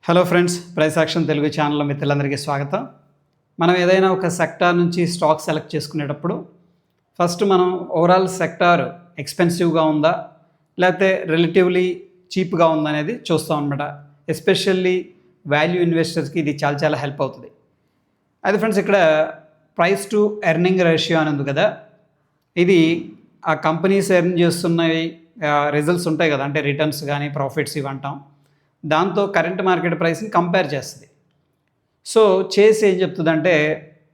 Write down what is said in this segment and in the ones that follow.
Hello friends, price action Telugu ఛానల్లో మిత్రులందరికీ స్వాగతం. మనం ఏదైనా ఒక సెక్టార్ నుంచి స్టాక్ సెలెక్ట్ చేసుకునేటప్పుడు ఫస్ట్ మనం ఓవరాల్ సెక్టార్ ఎక్స్పెన్సివ్గా ఉందా లేకపోతే రిలేటివ్లీ చీప్గా ఉందా అనేది చూస్తాం అనమాట. ఎస్పెషల్లీ వాల్యూ ఇన్వెస్టర్స్కి ఇది చాలా చాలా హెల్ప్ అవుతుంది. అయితే ఫ్రెండ్స్, ఇక్కడ ప్రైస్ టు ఎర్నింగ్ రేషియో అని ఉంది కదా, ఇది ఆ కంపెనీస్ ఎర్న్ చేస్తున్నవి రిజల్ట్స్ ఉంటాయి కదా, అంటే రిటర్న్స్ కానీ ప్రాఫిట్స్ ఇవి అంటాం, దాంతో కరెంట్ మార్కెట్ ప్రైస్ని కంపేర్ చేస్తుంది. సో చేసి ఏం చెప్తుందంటే,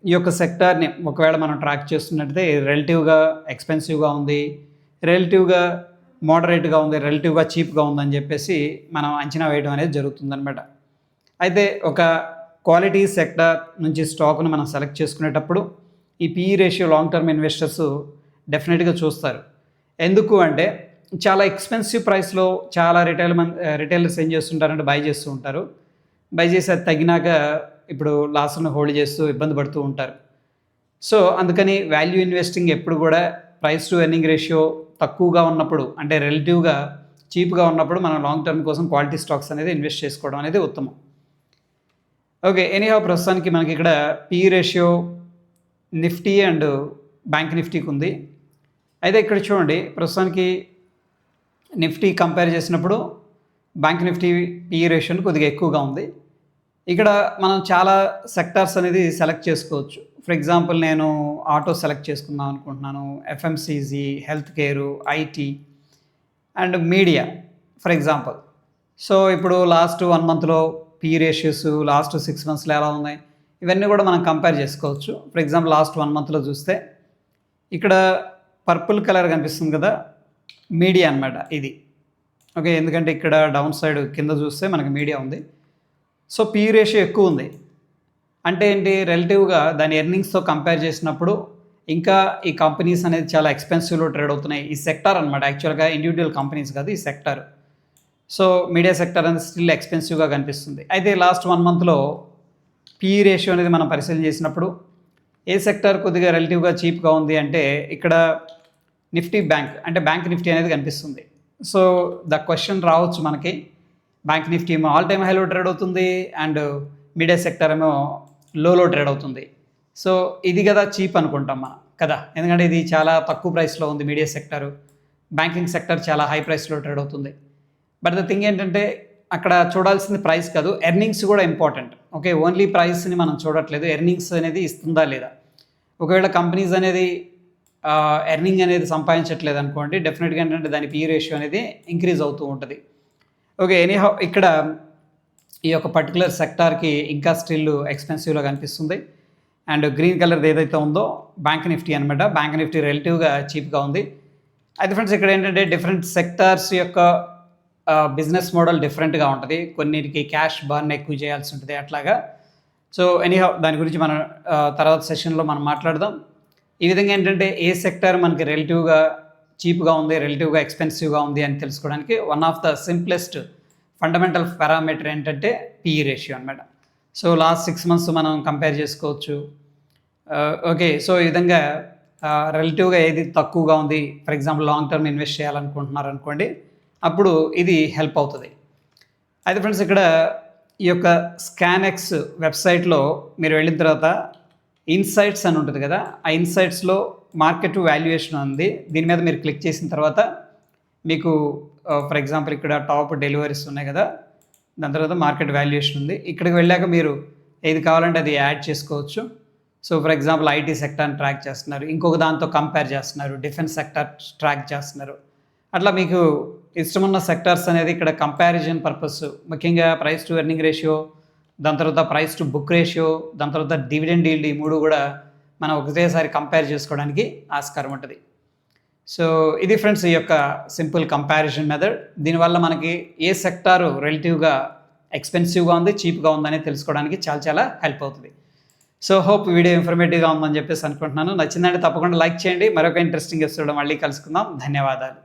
ఈ యొక్క సెక్టార్ని ఒకవేళ మనం ట్రాక్ చేస్తున్నట్టయితే రిలేటివ్గా ఎక్స్పెన్సివ్గా ఉంది, రిలేటివ్గా మోడరేట్గా ఉంది, రిలేటివ్గా చీప్గా ఉందని చెప్పేసి మనం అంచనా వేయడం అనేది జరుగుతుందన్నమాట. అయితే ఒక క్వాలిటీ సెక్టార్ నుంచి స్టాక్ను మనం సెలెక్ట్ చేసుకునేటప్పుడు ఈ PE ratio long term investors డెఫినెట్గా చూస్తారు. ఎందుకు అంటే, చాలా ఎక్స్పెన్సివ్ ప్రైస్లో చాలా రిటైలర్స్ ఏం చేస్తుంటారంటే బై చేస్తూ ఉంటారు. బై చేసి అది తగ్గినాక ఇప్పుడు లాస్ను హోల్డ్ చేస్తూ ఇబ్బంది పడుతూ ఉంటారు. సో అందుకని వాల్యూ ఇన్వెస్టింగ్ ఎప్పుడు కూడా ప్రైస్ టు ఎర్నింగ్ రేషియో తక్కువగా ఉన్నప్పుడు, అంటే రిలేటివ్గా చీప్గా ఉన్నప్పుడు మనం లాంగ్ టర్మ్ కోసం క్వాలిటీ స్టాక్స్ అనేది ఇన్వెస్ట్ చేసుకోవడం అనేది ఉత్తమం. ఓకే, ఎనీహౌ ప్రస్తుతానికి మనకి ఇక్కడ P ratio Nifty and bank నిఫ్టీకి ఉంది. అయితే ఇక్కడ చూడండి, ప్రస్తుతానికి నిఫ్టీ కంపేర్ చేసినప్పుడు బ్యాంక్ నిఫ్టీ పీ రేషియోని కొద్దిగా ఎక్కువగా ఉంది. ఇక్కడ మనం చాలా సెక్టార్స్ అనేది సెలెక్ట్ చేసుకోవచ్చు. ఫర్ ఎగ్జాంపుల్, నేను ఆటో సెలెక్ట్ చేసుకుందాం అనుకుంటున్నాను, FMCG, health care, IT and media for example. So ఇప్పుడు లాస్ట్ 1 మంత్లో పీ రేషియోస్ లాస్ట్ 6 మంత్స్లో ఎలా ఉన్నాయి, ఇవన్నీ కూడా మనం కంపేర్ చేసుకోవచ్చు. ఫర్ ఎగ్జాంపుల్, లాస్ట్ 1 మంత్లో చూస్తే ఇక్కడ పర్పుల్ కలర్ కనిపిస్తుంది కదా, మీడియా అనమాట ఇది. ఓకే, ఎందుకంటే ఇక్కడ డౌన్ సైడ్ కింద చూస్తే మనకి మీడియా ఉంది. సో పీ రేషియో ఎక్కువ ఉంది అంటే ఏంటి, రిలేటివ్గా దాని ఎర్నింగ్స్తో కంపేర్ చేసినప్పుడు ఇంకా ఈ కంపెనీస్ అనేది చాలా ఎక్స్పెన్సివ్లో ట్రేడ్ అవుతున్నాయి. ఈ సెక్టార్ అనమాట, యాక్చువల్గా ఇండివిజువల్ కంపెనీస్ కాదు ఈ సెక్టార్. సో మీడియా సెక్టార్ అనేది స్టిల్ ఎక్స్పెన్సివ్గా కనిపిస్తుంది. అయితే లాస్ట్ 1 మంత్లో పీ రేషియో అనేది మనం పరిశీలన చేసినప్పుడు ఏ సెక్టార్ కొద్దిగా రిలేటివ్గా చీప్గా ఉంది అంటే ఇక్కడ నిఫ్టీ బ్యాంక్, అంటే బ్యాంక్ నిఫ్టీ అనేది కనిపిస్తుంది. సో ద క్వశ్చన్ రావచ్చు మనకి, బ్యాంక్ నిఫ్టీ ఏమో ఆల్ టైమ్ హైలో ట్రేడ్ అవుతుంది అండ్ మీడియా సెక్టర్ ఏమో లోలో ట్రేడ్ అవుతుంది. సో ఇది కదా చీప్ అనుకుంటాం మనం కదా, ఎందుకంటే ఇది చాలా తక్కువ ప్రైస్లో ఉంది మీడియా సెక్టర్, బ్యాంకింగ్ సెక్టర్ చాలా హై ప్రైస్లో ట్రేడ్ అవుతుంది. బట్ ద థింగ్ ఏంటంటే, అక్కడ చూడాల్సింది ప్రైస్ కాదు, ఎర్నింగ్స్ కూడా ఇంపార్టెంట్. ఓకే, ఓన్లీ ప్రైస్ని మనం చూడట్లేదు, ఎర్నింగ్స్ అనేది ఇస్తుందా లేదా. ఒకవేళ కంపెనీస్ అనేది ఎర్నింగ్ అనేది సంపాదించట్లేదు అనుకోండి, డెఫినెట్గా ఏంటంటే దాని పీ రేషియో అనేది ఇంక్రీజ్ అవుతూ ఉంటుంది. ఓకే, ఎనీహౌ ఇక్కడ ఈ యొక్క పర్టికులర్ సెక్టార్కి ఇంకా స్టిల్ ఎక్స్పెన్సివ్లో కనిపిస్తుంది. అండ్ గ్రీన్ కలర్ ఏదైతే ఉందో బ్యాంక్ నిఫ్టీ అనమాట, బ్యాంక్ నిఫ్టీ రిలేటివ్గా చీప్గా ఉంది. అయితే ఫ్రెండ్స్, ఇక్కడ ఏంటంటే డిఫరెంట్ సెక్టార్స్ యొక్క బిజినెస్ మోడల్ డిఫరెంట్గా ఉంటుంది. కొన్నిటికి క్యాష్ బర్న్ ఎక్కువ చేయాల్సి ఉంటుంది అట్లాగా. సో ఎనీహౌ దాని గురించి మనం తర్వాత సెషన్లో మనం మాట్లాడదాం. ఈ విధంగా ఏంటంటే ఏ సెక్టర్ మనకి రిలేటివ్గా చీప్గా ఉంది, రిలేటివ్గా ఎక్స్పెన్సివ్గా ఉంది అని తెలుసుకోవడానికి one of the simplest fundamental parameter ఏంటంటే పిఈ రేషియో అనమాట. సో లాస్ట్ 6 మంత్స్ మనం కంపేర్ చేసుకోవచ్చు. ఓకే, సో ఈ విధంగా రిలేటివ్గా ఏది తక్కువగా ఉంది, for example long term invest చేయాలనుకుంటున్నారు అనుకోండి, అప్పుడు ఇది హెల్ప్ అవుతుంది. అయితే ఫ్రెండ్స్, ఇక్కడ ఈ యొక్క స్కాన్ఎక్స్ వెబ్సైట్లో మీరు వెళ్ళిన తర్వాత ఇన్సైట్స్ అని ఉంటుంది కదా, ఆ ఇన్సైట్స్లో మార్కెట్ వాల్యుయేషన్ ఉంది. దీని మీద మీరు క్లిక్ చేసిన తర్వాత మీకు ఫర్ ఎగ్జాంపుల్ ఇక్కడ టాప్ డెలివరీస్ ఉన్నాయి కదా, దాని తర్వాత మార్కెట్ వాల్యుయేషన్ ఉంది. ఇక్కడికి వెళ్ళాక మీరు ఏది కావాలంటే అది యాడ్ చేసుకోవచ్చు. సో ఫర్ ఎగ్జాంపుల్ ఐటీ సెక్టార్ని ట్రాక్ చేస్తున్నారు, ఇంకొక దాంతో కంపేర్ చేస్తున్నారు, డిఫెన్స్ సెక్టార్ ట్రాక్ చేస్తున్నారు. అట్లా మీకు ఇష్టమున్న సెక్టార్స్ అనేది ఇక్కడ కంపారిజన్ పర్పస్, ముఖ్యంగా ప్రైస్ టు ఎర్నింగ్ రేషియో, దాని తర్వాత ప్రైస్ టు బుక్ రేషియో, దాని తర్వాత డివిడెండ్ ఈల్డ్, ఈ 3 కూడా మనం ఒకటేసారి కంపేర్ చేసుకోవడానికి ఆస్కారం ఉంటుంది. సో ఇది ఫ్రెండ్స్ ఈ యొక్క సింపుల్ కంపారిజన్ మెథడ్. దీనివల్ల మనకి ఏ సెక్టారు రిలేటివ్గా ఎక్స్పెన్సివ్గా ఉంది, చీప్గా ఉందని తెలుసుకోవడానికి చాలా చాలా హెల్ప్ అవుతుంది. సో హోప్ వీడియో ఇన్ఫర్మేటివ్గా ఉందని చెప్పేసి అనుకుంటున్నాను. నచ్చిందంటే తప్పకుండా లైక్ చేయండి. మరొక ఇంట్రెస్టింగ్ ఎపిసోడ్ మళ్ళీ కలుసుకుందాం. ధన్యవాదాలు.